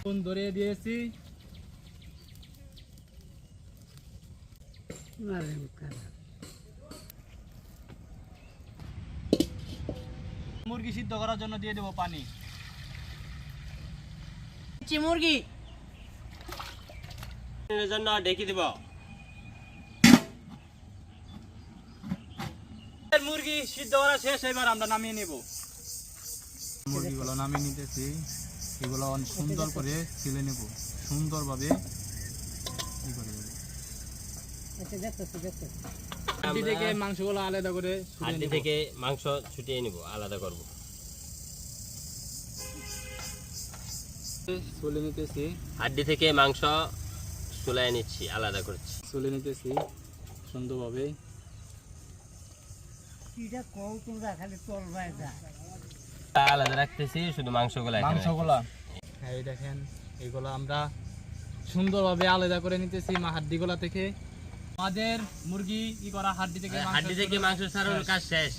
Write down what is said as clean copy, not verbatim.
কোন ধরিয়ে দিয়েছি। মুরগি সিদ্ধ করার জন্য দিয়ে দেবো পানি। মুরগি জন্য ডেকে দিব। মুরগি সিদ্ধ করা শেষ, এবার আমরা নামিয়ে নেব। মুরগিগুলো নামিয়ে নিতেছি। এগুলো অনেক সুন্দর করে ছিলে নেব, সুন্দরভাবে হাড্ডি থেকে মাংসগুলো আলাদা করে হাড্ডি থেকে মাংস ছুটিয়ে নিব, আলাদা করব। চলে নিতেছি, হাড্ডি থেকে মাংস চুলায় নিচ্ছি, আলাদা করছি। চলে নিতেছি সুন্দরভাবে। আলাদা রাখতেছি, শুধু মাংসগুলা এই দেখেন, এগুলো আমরা সুন্দরভাবে আলাদা করে নিতেছি হাড্ডিগুলা থেকে। আমাদের মুরগি ই করা হাড্ডি থেকে মাংস ছাড়ানোর কাজ শেষ।